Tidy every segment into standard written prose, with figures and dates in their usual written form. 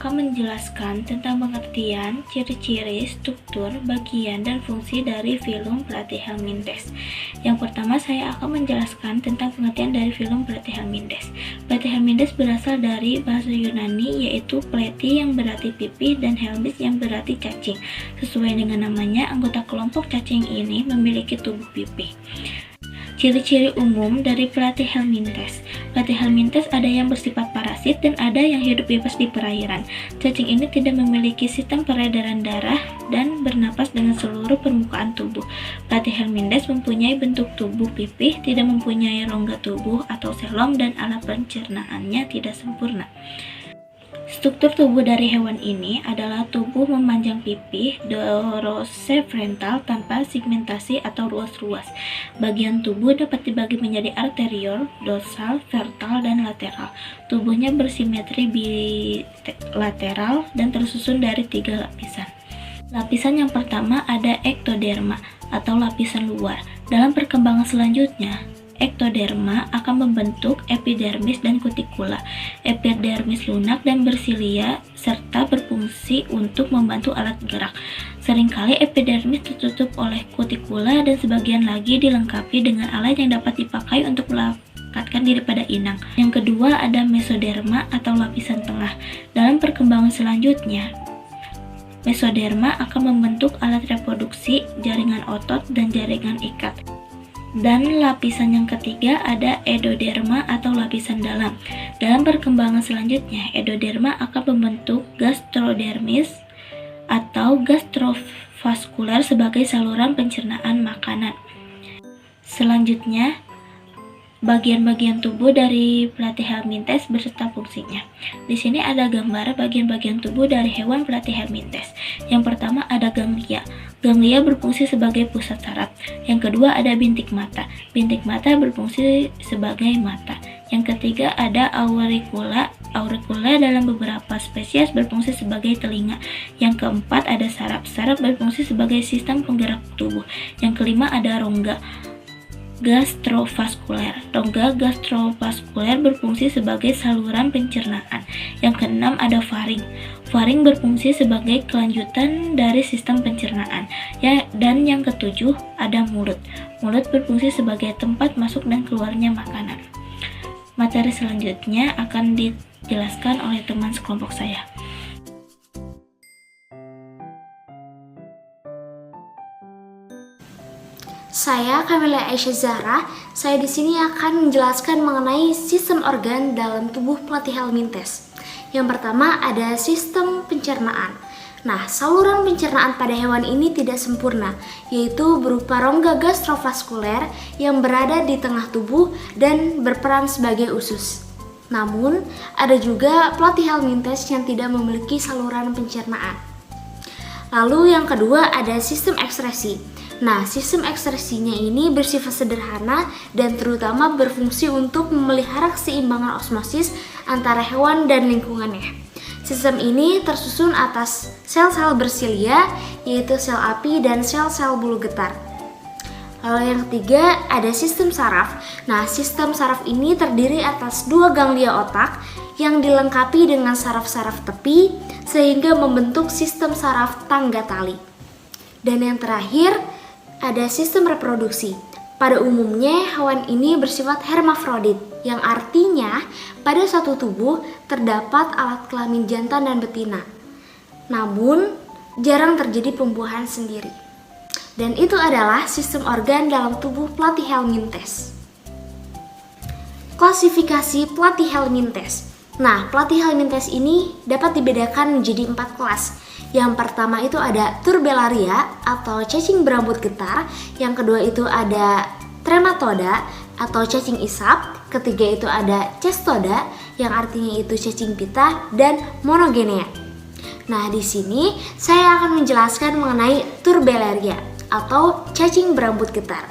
akan menjelaskan tentang pengertian, ciri-ciri, struktur, bagian, dan fungsi dari filum Platyhelminthes. Yang pertama, saya akan menjelaskan tentang pengertian dari filum Platyhelminthes. Platyhelminthes berasal dari bahasa Yunani, yaitu pleti yang berarti pipih dan helmis yang berarti cacing. Sesuai dengan namanya, anggota kelompok cacing ini memiliki tubuh pipih. Ciri-ciri umum dari Platyhelminthes. Platyhelminthes ada yang bersifat parasit dan ada yang hidup bebas di perairan. Cacing ini tidak memiliki sistem peredaran darah dan bernapas dengan seluruh permukaan tubuh. Platyhelminthes mempunyai bentuk tubuh pipih, tidak mempunyai rongga tubuh atau selom, dan alat pencernaannya tidak sempurna. Struktur tubuh dari hewan ini adalah tubuh memanjang pipih, dorosefrontal tanpa segmentasi atau ruas-ruas. Bagian tubuh dapat dibagi menjadi arteriol, dorsal, ventral, dan lateral. Tubuhnya bersimetri bilateral dan tersusun dari 3 lapisan. Lapisan yang pertama ada ektoderma atau lapisan luar. Dalam perkembangan selanjutnya, ektoderma akan membentuk epidermis dan kutikula. Epidermis lunak dan bersilia serta berfungsi untuk membantu alat gerak. Seringkali epidermis tertutup oleh kutikula dan sebagian lagi dilengkapi dengan alat yang dapat dipakai untuk melekatkan diri pada inang. Yang kedua ada mesoderma atau lapisan tengah. Dalam perkembangan selanjutnya, mesoderma akan membentuk alat reproduksi, jaringan otot, dan jaringan ikat. Dan lapisan yang ketiga ada endoderma atau lapisan dalam. Dalam perkembangan selanjutnya, endoderma akan membentuk gastrodermis atau gastrovaskular sebagai saluran pencernaan makanan. Selanjutnya, bagian-bagian tubuh dari Platyhelminthes beserta fungsinya. Di sini ada gambar bagian-bagian tubuh dari hewan Platyhelminthes. Yang pertama ada ganglia. Ganglia berfungsi sebagai pusat saraf. Yang kedua ada bintik mata. Bintik mata berfungsi sebagai mata. Yang ketiga ada auricula. Auricula dalam beberapa spesies berfungsi sebagai telinga. Yang keempat ada saraf. Saraf berfungsi sebagai sistem penggerak tubuh. Yang kelima ada rongga gastrovaskuler. Rongga gastrovaskuler berfungsi sebagai saluran pencernaan. Yang keenam ada faring. Faring berfungsi sebagai kelanjutan dari sistem pencernaan. Dan yang ketujuh ada mulut. Mulut berfungsi sebagai tempat masuk dan keluarnya makanan. Materi selanjutnya akan dijelaskan oleh teman sekelompok saya. Saya Kamila Aisyah Zahra. Saya di sini akan menjelaskan mengenai sistem organ dalam tubuh Platyhelminthes. Yang pertama ada sistem pencernaan. Nah, saluran pencernaan pada hewan ini tidak sempurna, yaitu berupa rongga gastrovaskuler yang berada di tengah tubuh dan berperan sebagai usus. Namun, ada juga Platyhelminthes yang tidak memiliki saluran pencernaan. Lalu yang kedua ada sistem ekskresi. Nah, sistem ekskresinya ini bersifat sederhana dan terutama berfungsi untuk memelihara keseimbangan osmosis antara hewan dan lingkungannya. Sistem ini tersusun atas sel-sel bersilia, yaitu sel api dan sel-sel bulu getar. Lalu yang ketiga ada sistem saraf. Nah, sistem saraf ini terdiri atas 2 ganglia otak yang dilengkapi dengan saraf-saraf tepi sehingga membentuk sistem saraf tangga tali. Dan yang terakhir ada sistem reproduksi. Pada umumnya hewan ini bersifat hermafrodit, yang artinya pada suatu tubuh terdapat alat kelamin jantan dan betina. Namun jarang terjadi pembuahan sendiri. Dan itu adalah sistem organ dalam tubuh Platyhelminthes. Klasifikasi Platyhelminthes. Nah, Platyhelminthes ini dapat dibedakan menjadi 4 kelas. Yang pertama itu ada Turbellaria atau cacing berambut getar. Yang kedua itu ada Trematoda atau cacing isap. Ketiga itu ada Cestoda yang artinya itu cacing pita, dan Monogenea. Nah, di sini saya akan menjelaskan mengenai Turbellaria atau cacing berambut getar.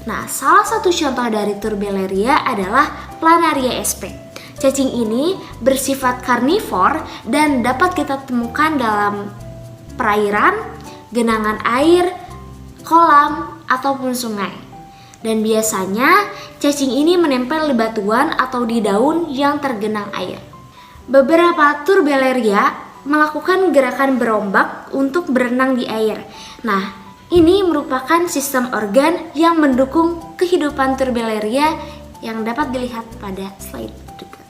Nah, salah satu contoh dari Turbellaria adalah Planaria sp. Cacing ini bersifat karnivor dan dapat kita temukan dalam perairan, genangan air, kolam, ataupun sungai. Dan biasanya cacing ini menempel di batuan atau di daun yang tergenang air. Beberapa Turbellaria melakukan gerakan berombak untuk berenang di air. Nah, ini merupakan sistem organ yang mendukung kehidupan Turbellaria yang dapat dilihat pada slide berikut.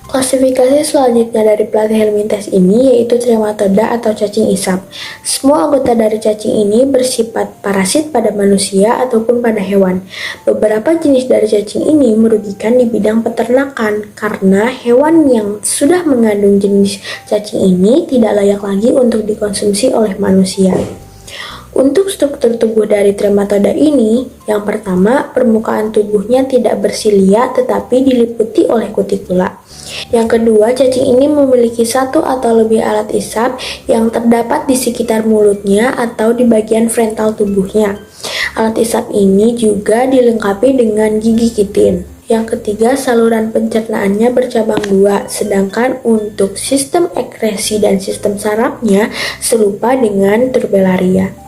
Klasifikasi selanjutnya dari platyhelminthes ini yaitu trematoda atau cacing isap. Semua anggota dari cacing ini bersifat parasit pada manusia ataupun pada hewan. Beberapa jenis dari cacing ini merugikan di bidang peternakan karena hewan yang sudah mengandung jenis cacing ini tidak layak lagi untuk dikonsumsi oleh manusia. Untuk struktur tubuh dari trematoda ini, yang pertama, permukaan tubuhnya tidak bersilia tetapi diliputi oleh kutikula. Yang kedua, cacing ini memiliki satu atau lebih alat isap yang terdapat di sekitar mulutnya atau di bagian frontal tubuhnya. Alat isap ini juga dilengkapi dengan gigi kitin. Yang ketiga, saluran pencernaannya bercabang dua, sedangkan untuk sistem ekskresi dan sistem sarafnya serupa dengan Turbellaria.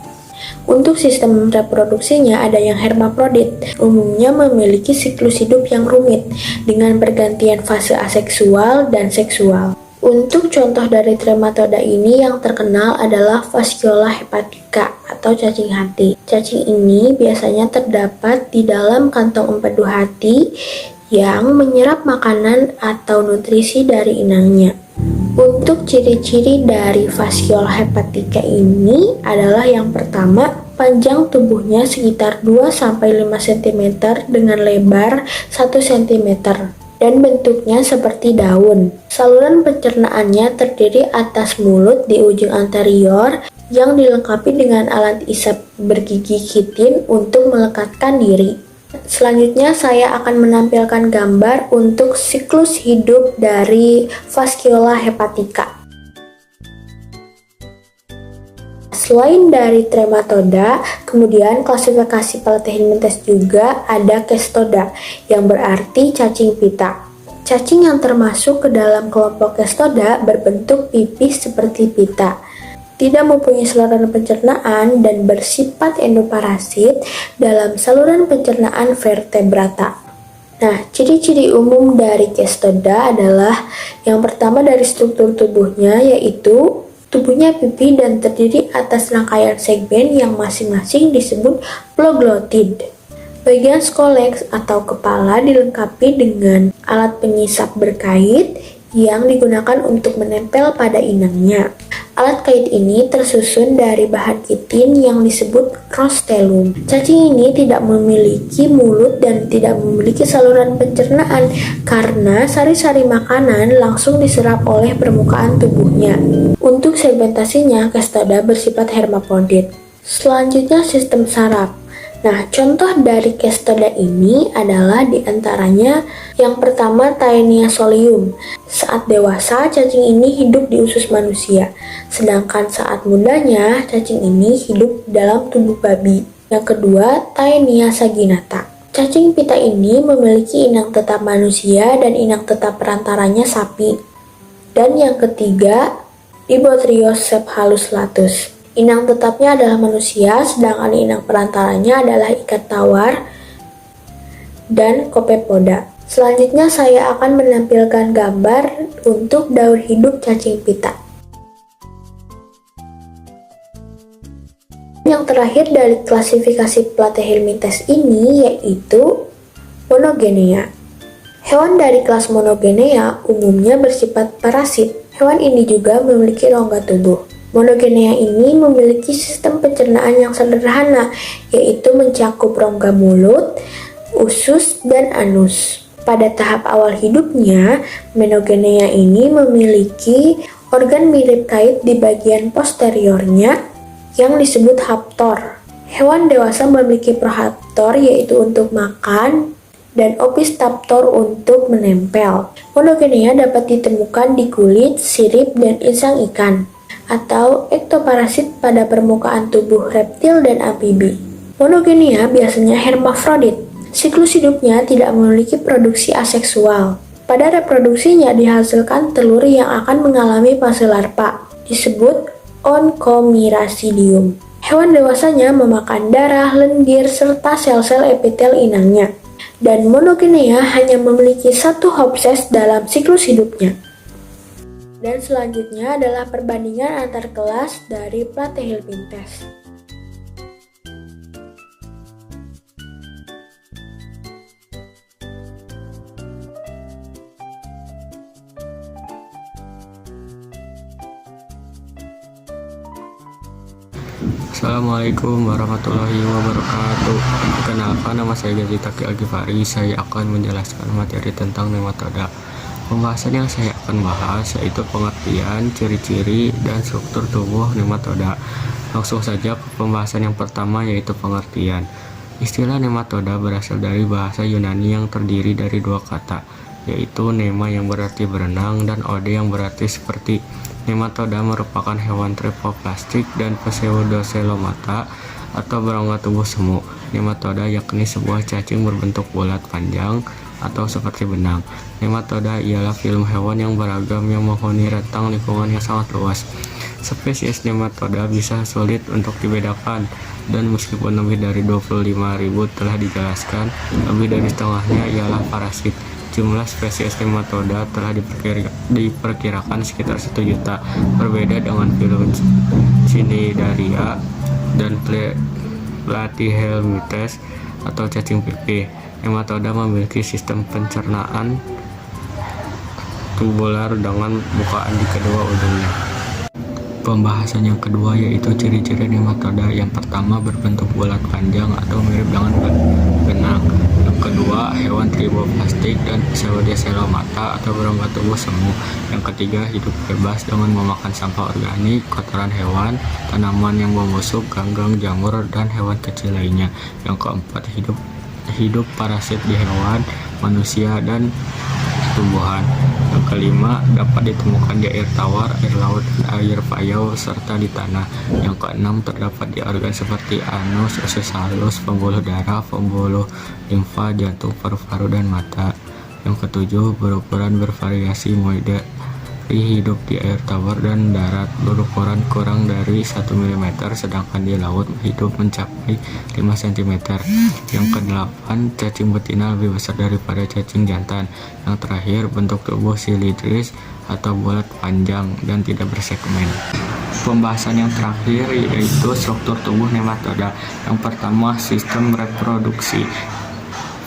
Untuk sistem reproduksinya ada yang hermaprodit, umumnya memiliki siklus hidup yang rumit dengan pergantian fase aseksual dan seksual. Untuk contoh dari trematoda ini yang terkenal adalah Fasciola hepatica atau cacing hati. Cacing ini biasanya terdapat di dalam kantong empedu hati yang menyerap makanan atau nutrisi dari inangnya. Untuk ciri-ciri dari Fasciola hepatica ini adalah yang pertama, panjang tubuhnya sekitar 2-5 cm dengan lebar 1 cm dan bentuknya seperti daun. Saluran pencernaannya terdiri atas mulut di ujung anterior yang dilengkapi dengan alat isap bergigi kitin untuk melekatkan diri. Selanjutnya saya akan menampilkan gambar untuk siklus hidup dari Fasciola hepatica. Selain dari trematoda, kemudian klasifikasi platyhelminthes juga ada Cestoda, yang berarti cacing pita. Cacing yang termasuk ke dalam kelompok Cestoda berbentuk pipih seperti pita, tidak mempunyai saluran pencernaan dan bersifat endoparasit dalam saluran pencernaan vertebrata. Nah, ciri-ciri umum dari Cestoda adalah yang pertama dari struktur tubuhnya yaitu tubuhnya pipih dan terdiri atas rangkaian segmen yang masing-masing disebut proglottid. Bagian skoleks atau kepala dilengkapi dengan alat penyisap berkait yang digunakan untuk menempel pada inangnya. Alat kait ini tersusun dari bahan kitin yang disebut rostellum. Cacing ini tidak memiliki mulut dan tidak memiliki saluran pencernaan karena sari-sari makanan langsung diserap oleh permukaan tubuhnya. Untuk segmentasinya, Cestoda bersifat hermaprodit. Selanjutnya sistem saraf. Nah, contoh dari Cestoda ini adalah diantaranya yang pertama Taenia solium. Saat dewasa, cacing ini hidup di usus manusia, sedangkan saat mudanya, cacing ini hidup dalam tubuh babi. Yang kedua, Taenia saginata. Cacing pita ini memiliki inang tetap manusia dan inang tetap perantaranya sapi. Dan yang ketiga, Dibotrios latus. Inang tetapnya adalah manusia, sedangkan inang perantaranya adalah ikat tawar dan Copepoda. Selanjutnya saya akan menampilkan gambar untuk daur hidup cacing pita. Yang terakhir dari klasifikasi platyhelminthes ini yaitu Monogenea. Hewan dari kelas Monogenea umumnya bersifat parasit. Hewan ini juga memiliki rongga tubuh. Monogenea ini memiliki sistem pencernaan yang sederhana, yaitu mencakup rongga mulut, usus, dan anus. Pada tahap awal hidupnya, Monogenea ini memiliki organ mirip kait di bagian posteriornya yang disebut haptor. Hewan dewasa memiliki prohaptor yaitu untuk makan dan opistaptor untuk menempel. Monogenea dapat ditemukan di kulit, sirip, dan insang ikan atau ektoparasit pada permukaan tubuh reptil dan amfibi. Monogenea biasanya hermafrodit. Siklus hidupnya tidak memiliki produksi aseksual. Pada reproduksinya dihasilkan telur yang akan mengalami fase larva, disebut onkomiracidium. Hewan dewasanya memakan darah, lendir, serta sel-sel epitel inangnya. Dan monogenea hanya memiliki satu hospes dalam siklus hidupnya. Dan selanjutnya adalah perbandingan antar kelas dari Platyhelminthes. Assalamualaikum warahmatullahi wabarakatuh. Perkenalkan, nama saya Gazi Taki Agifari. Saya akan menjelaskan materi tentang nematoda. Pembahasan yang saya akan bahas yaitu pengertian, ciri-ciri, dan struktur tubuh nematoda. Langsung saja ke pembahasan yang pertama yaitu pengertian. Istilah nematoda berasal dari bahasa Yunani yang terdiri dari dua kata, yaitu nema yang berarti berenang dan ode yang berarti seperti. Nematoda merupakan hewan tripoplastik dan pseudocelomata atau berongga tubuh semu. Nematoda yakni sebuah cacing berbentuk bulat panjang atau seperti benang. Nematoda ialah filum hewan yang beragam yang menghuni rentang lingkungan yang sangat luas. Spesies nematoda bisa sulit untuk dibedakan, dan meskipun lebih dari 25.000 telah dijelaskan, lebih dari setengahnya ialah parasit. Jumlah spesies nematoda telah diperkirakan sekitar 1 juta. Berbeda dengan filum Cnidaria dan Platyhelminthes atau cacing pipih, nematoda memiliki sistem pencernaan tubular dengan bukaan di kedua ujungnya. Pembahasan yang kedua yaitu ciri-ciri nematoda. Yang pertama, berbentuk bulat panjang atau mirip dengan benang. Yang kedua, hewan tripoplastik dan pseudocelomata atau berongga tubuh semu. Yang ketiga, hidup bebas dengan memakan sampah organik, kotoran hewan, tanaman yang membusuk, ganggang, jamur, dan hewan kecil lainnya. Yang keempat, hidup parasit di hewan, manusia, dan tumbuhan. Yang kelima, dapat ditemukan di air tawar, air laut, air payau, serta di tanah. Yang keenam, terdapat di organ seperti anus, usus halus, pembuluh darah, pembuluh limfa, jantung, paru-paru, dan mata. Yang ketujuh, berukuran bervariasi mulai hidup di air tawar dan darat berukuran kurang dari 1 mm, sedangkan di laut hidup mencapai 5 cm. Yang kedelapan, cacing betina lebih besar daripada cacing jantan. Yang terakhir, bentuk tubuh silindris atau bulat panjang dan tidak bersegmen. Pembahasan yang terakhir yaitu struktur tubuh nematoda. Yang pertama, sistem reproduksi.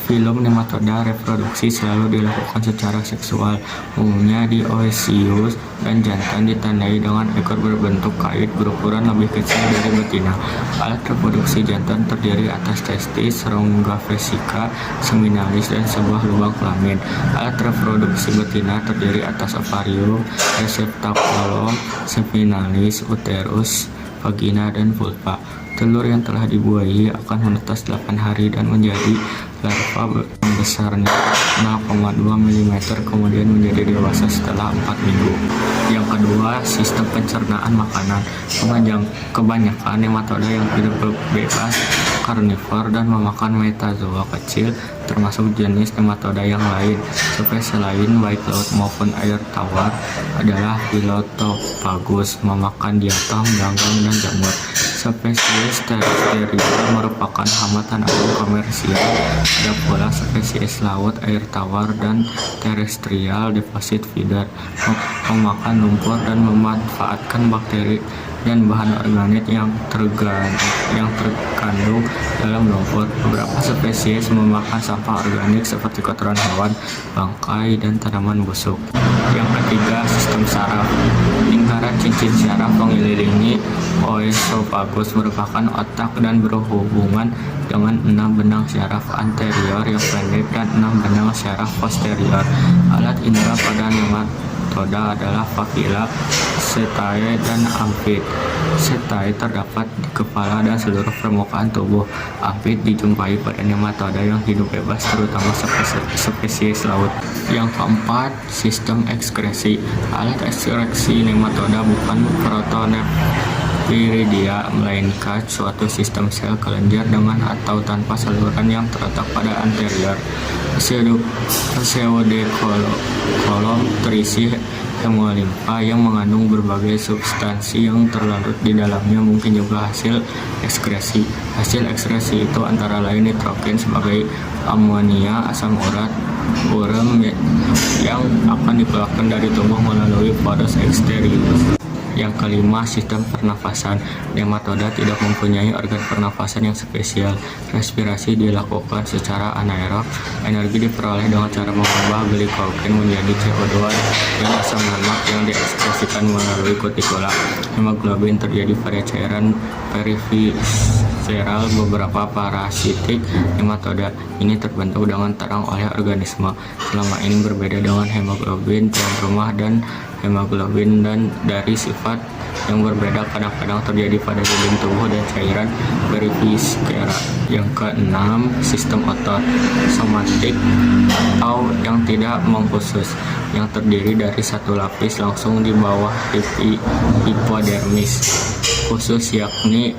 Filum nematoda reproduksi selalu dilakukan secara seksual, umumnya di oocytes, dan jantan ditandai dengan ekor berbentuk kait berukuran lebih kecil dari betina. Alat reproduksi jantan terdiri atas testis, rongga vesica, seminalis, dan sebuah lubang kelamin. Alat reproduksi betina terdiri atas ovarium, reseptakulum, seminalis, uterus, vagina, dan vulva. Telur yang telah dibuahi akan menetas 8 hari dan menjadi larva yang besarnya 0,2 mm, kemudian menjadi dewasa setelah 4 minggu. Yang kedua, sistem pencernaan makanan. Kebanyakan nematoda yang hidup bebas, karnivor, dan memakan metazoa kecil, termasuk jenis nematoda yang lain. Spesies lain baik laut maupun air tawar adalah Philophagus, memakan diatom, ganggang, dan jamur. Spesies terestrial merupakan hama tanaman komersial. Ada pula spesies laut, air tawar, dan terestrial deposit feeder, memakan lumpur dan memanfaatkan bakteri dan bahan organik yang terkandung dalam lumpur. Beberapa spesies memakan sampah organik seperti kotoran hewan, bangkai, dan tanaman busuk. Yang ketiga, sistem saraf. Lingkaran cincin saraf mengelilingi Oesophagus merupakan otak dan berhubungan dengan 6 benang saraf anterior yang pendek dan 6 benang saraf posterior. Alat indera pada nematoda adalah Phakila, Setae, dan Amphid. Setae terdapat di kepala dan seluruh permukaan tubuh. Amphid dijumpai pada nematoda yang hidup bebas, terutama spesies laut. Yang keempat, sistem ekskresi. Alat ekskresi nematoda bukan Protoneptiridia, melainkan suatu sistem sel kelenjar dengan atau tanpa saluran yang terletak pada anterior pseudokolom terisi hemolimpa yang mengandung berbagai substansi yang terlarut di dalamnya, mungkin juga hasil ekskresi. Hasil ekskresi itu antara lain nitrogen sebagai amonia, asam urat, urem yang akan dikeluarkan dari tubuh melalui porus eksterius. Yang kelima, sistem pernafasan. Nematoda tidak mempunyai organ pernafasan yang spesial. Respirasi dilakukan secara anaerob. Energi diperoleh dengan cara mengubah glikogen menjadi CO2 dan asam lemak yang diekskresikan melalui kutikula. Hemoglobin terjadi pada cairan perivisceral beberapa parasitik nematoda. Ini terbentuk dengan terang oleh organisme. Selama ini berbeda dengan hemoglobin tuan rumah dan hemoglobin dan dari sifat yang berbeda kadang-kadang terjadi pada dinding tubuh dan cairan periviscera. Yang keenam, sistem otot somatik atau yang tidak mengkhusus yang terdiri dari satu lapis langsung di bawah hipodermis khusus, yakni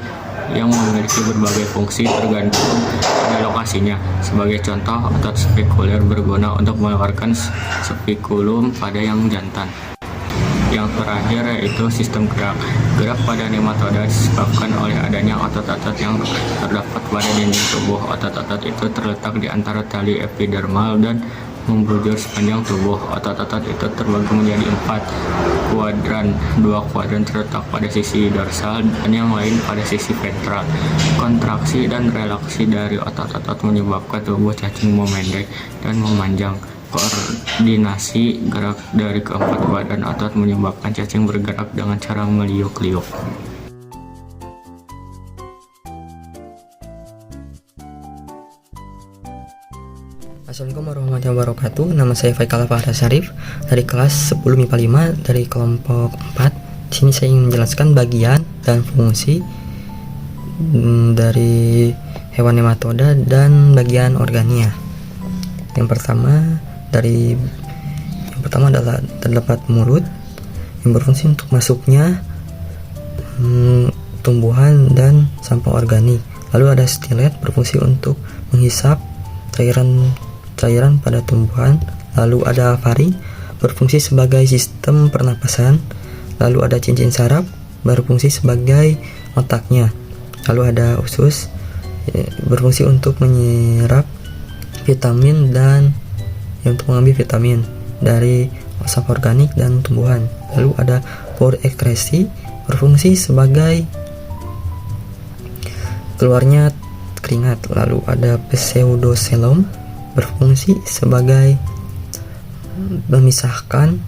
yang memiliki berbagai fungsi tergantung pada lokasinya. Sebagai contoh, otot spikuler berguna untuk mengeluarkan spikulum pada yang jantan. Yang terakhir yaitu sistem gerak. Gerak pada nematoda disebabkan oleh adanya otot-otot yang terdapat pada dinding tubuh. Otot-otot itu terletak di antara tali epidermal dan membujur sepanjang tubuh. Otot-otot itu terbagi menjadi 4 kuadran. 2 kuadran terletak pada sisi dorsal dan yang lain pada sisi ventral. Kontraksi dan relaksi dari otot-otot menyebabkan tubuh cacing memendek dan memanjang. Koordinasi gerak dari keempat badan otot menyebabkan cacing bergerak dengan cara meliuk-liuk. Assalamualaikum warahmatullahi wabarakatuh. Nama saya Faikal Fahra Syarif dari kelas 10 MIPA 5 dari kelompok 4. Di sini saya ingin menjelaskan bagian dan fungsi dari hewan nematoda dan bagian organinya. Yang pertama adalah terdapat mulut yang berfungsi untuk masuknya tumbuhan dan sampah organik. Lalu ada stilet berfungsi untuk menghisap cairan pada tumbuhan. Lalu ada faring berfungsi sebagai sistem pernapasan. Lalu ada cincin saraf berfungsi sebagai otaknya. Lalu ada usus berfungsi untuk menyerap vitamin dan untuk mengambil vitamin dari asap organik dan tumbuhan. Lalu ada por ekskresi berfungsi sebagai keluarnya keringat. Lalu ada pseudoselom berfungsi sebagai memisahkan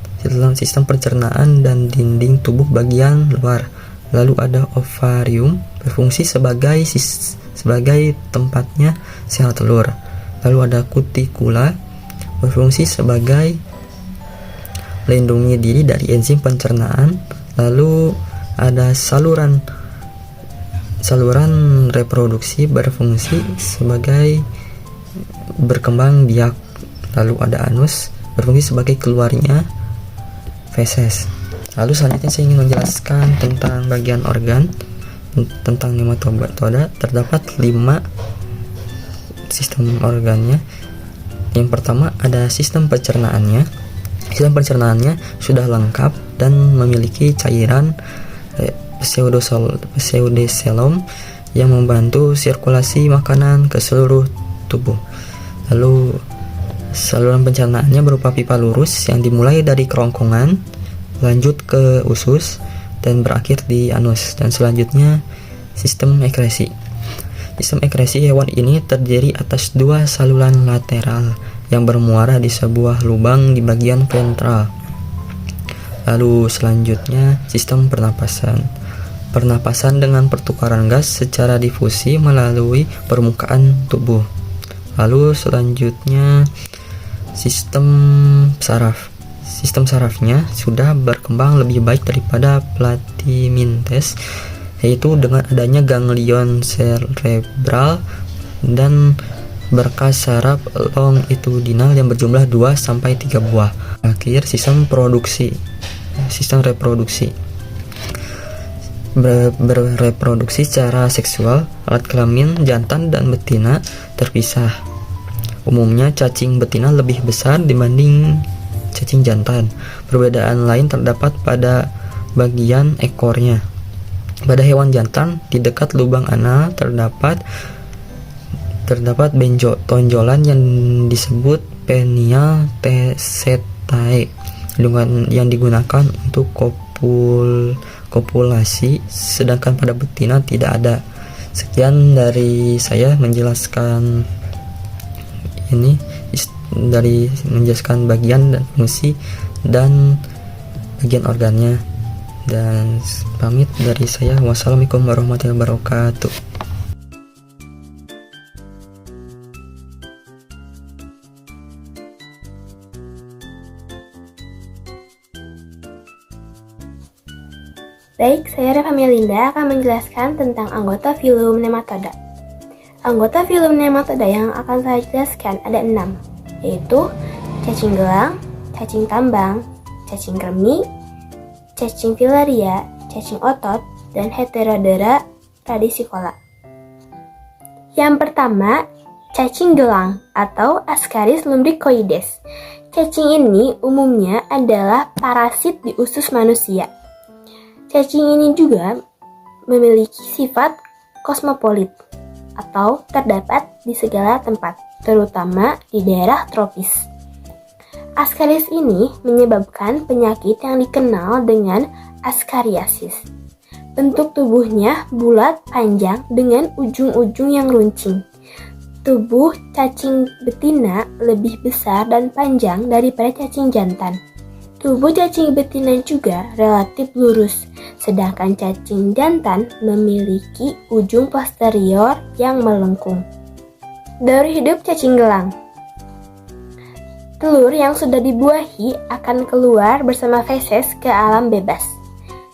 sistem pencernaan dan dinding tubuh bagian luar. Lalu ada ovarium berfungsi sebagai tempatnya sel telur. Lalu ada kutikula berfungsi sebagai melindungi diri dari enzim pencernaan. Lalu ada saluran reproduksi berfungsi sebagai berkembang biak. Lalu ada anus berfungsi sebagai keluarnya feses. Lalu selanjutnya saya ingin menjelaskan tentang bagian organ. Tentang nematoda terdapat 5 sistem organnya. Yang pertama ada sistem pencernaannya. Sistem pencernaannya sudah lengkap dan memiliki cairan pseudoselom yang membantu sirkulasi makanan ke seluruh tubuh. Lalu saluran pencernaannya berupa pipa lurus yang dimulai dari kerongkongan, lanjut ke usus dan berakhir di anus. Dan selanjutnya sistem ekskresi. Sistem ekskresi hewan ini terdiri atas 2 saluran lateral yang bermuara di sebuah lubang di bagian ventral. Lalu selanjutnya sistem pernapasan. Pernapasan dengan pertukaran gas secara difusi melalui permukaan tubuh. Lalu selanjutnya sistem saraf. sistem sarafnya sudah berkembang lebih baik daripada Platymintes, yaitu dengan adanya ganglion cerebral dan berkas saraf longitudinal yang berjumlah 2-3 buah. Akhir, sistem reproduksi. Bereproduksi secara seksual, alat kelamin jantan dan betina terpisah. Umumnya cacing betina lebih besar dibanding cacing jantan. Perbedaan lain terdapat pada bagian ekornya. Pada hewan jantan, di dekat lubang anal terdapat tonjolan yang disebut penial tesetae yang digunakan untuk kopulasi, sedangkan pada betina tidak ada. Sekian dari saya menjelaskan bagian dan fungsi dan bagian organnya. Dan pamit dari saya. Wassalamualaikum warahmatullahi wabarakatuh. Baik, saya Reva Melinda akan menjelaskan tentang anggota filum Nematoda. Anggota filum Nematoda yang akan saya jelaskan ada 6, yaitu cacing gelang, cacing tambang, cacing kremi, cacing filaria, cacing otot, dan Heterodera radicicola. Yang pertama, cacing gelang atau Ascaris lumbricoides. Cacing ini umumnya adalah parasit di usus manusia. Cacing ini juga memiliki sifat kosmopolit atau terdapat di segala tempat, terutama di daerah tropis. Ascaris ini menyebabkan penyakit yang dikenal dengan askariasis. Bentuk tubuhnya bulat panjang dengan ujung-ujung yang runcing. Tubuh cacing betina lebih besar dan panjang daripada cacing jantan. Tubuh cacing betina juga relatif lurus, sedangkan cacing jantan memiliki ujung posterior yang melengkung. Dari hidup cacing gelang, telur yang sudah dibuahi akan keluar bersama feses ke alam bebas.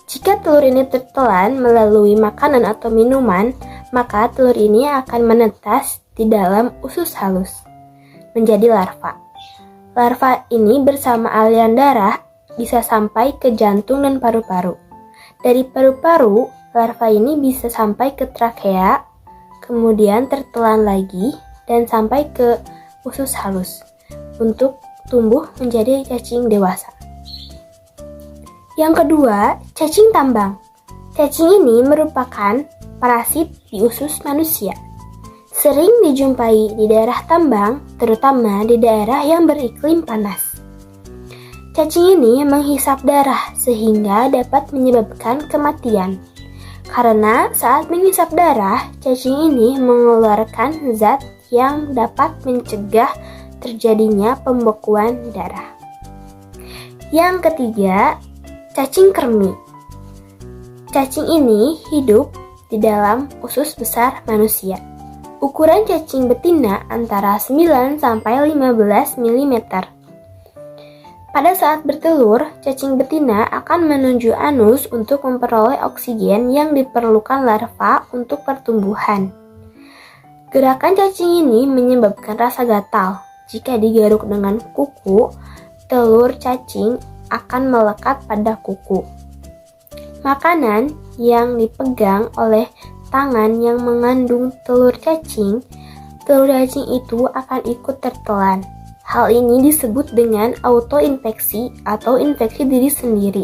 Jika telur ini tertelan melalui makanan atau minuman, maka telur ini akan menetas di dalam usus halus, menjadi larva. Larva ini bersama aliran darah bisa sampai ke jantung dan paru-paru. Dari paru-paru, larva ini bisa sampai ke trakea, kemudian tertelan lagi dan sampai ke usus halus untuk tumbuh menjadi cacing dewasa. Yang kedua, cacing tambang. Cacing ini merupakan parasit di usus manusia. Sering dijumpai di daerah tambang, terutama di daerah yang beriklim panas. Cacing ini menghisap darah sehingga dapat menyebabkan kematian. Karena saat menghisap darah, cacing ini mengeluarkan zat yang dapat mencegah terjadinya pembekuan darah. Yang ketiga, cacing kremi. Cacing ini hidup di dalam usus besar manusia. Ukuran cacing betina antara 9-15 mm. Pada saat bertelur, cacing betina akan menuju anus untuk memperoleh oksigen yang diperlukan larva untuk pertumbuhan. Gerakan cacing ini menyebabkan rasa gatal. Jika digaruk dengan kuku, telur cacing akan melekat pada kuku. Makanan yang dipegang oleh tangan yang mengandung telur cacing itu akan ikut tertelan. Hal ini disebut dengan autoinfeksi atau infeksi diri sendiri.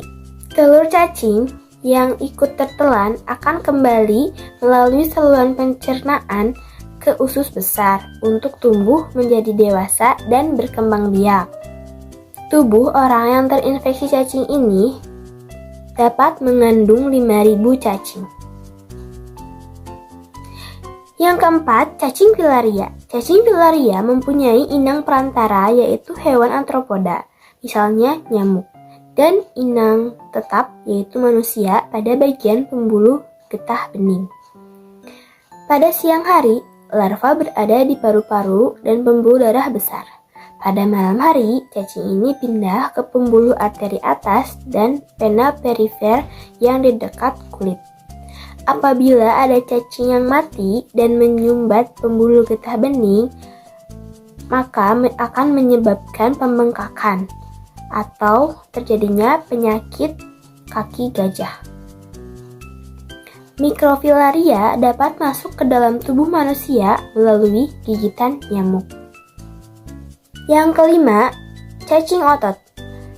Telur cacing yang ikut tertelan akan kembali melalui saluran pencernaan ke usus besar untuk tumbuh menjadi dewasa dan berkembang biak. Tubuh orang yang terinfeksi cacing ini dapat mengandung 5.000 cacing. Yang keempat, cacing filaria. Cacing filaria mempunyai inang perantara yaitu hewan antropoda, misalnya nyamuk, dan inang tetap yaitu manusia pada bagian pembuluh getah bening. Pada siang hari, larva berada di paru-paru dan pembuluh darah besar. Pada malam hari, cacing ini pindah ke pembuluh arteri atas dan vena perifer yang di dekat kulit. Apabila ada cacing yang mati dan menyumbat pembuluh getah bening, maka akan menyebabkan pembengkakan atau terjadinya penyakit kaki gajah. Mikrofilaria dapat masuk ke dalam tubuh manusia melalui gigitan nyamuk. Yang kelima, cacing otot.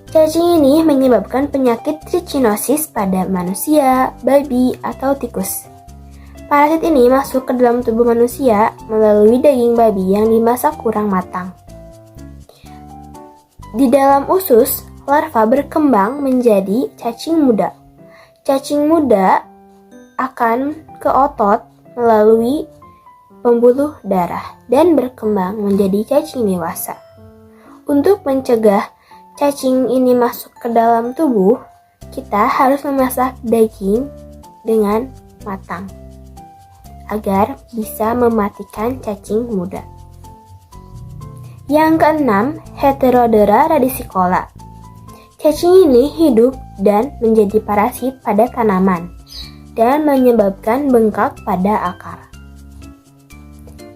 Cacing ini menyebabkan penyakit trichinosis pada manusia, babi, atau tikus. Parasit ini masuk ke dalam tubuh manusia melalui daging babi yang dimasak kurang matang. Di dalam usus, larva berkembang menjadi cacing muda. Cacing muda akan ke otot melalui pembuluh darah dan berkembang menjadi cacing dewasa. Untuk mencegah cacing ini masuk ke dalam tubuh, kita harus memasak daging dengan matang agar bisa mematikan cacing muda. Yang keenam, Heterodora radicicola. Cacing ini hidup dan menjadi parasit pada tanaman dan menyebabkan bengkak pada akar.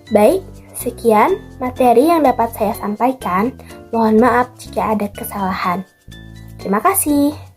Baik, sekian materi yang dapat saya sampaikan. Mohon maaf jika ada kesalahan. Terima kasih.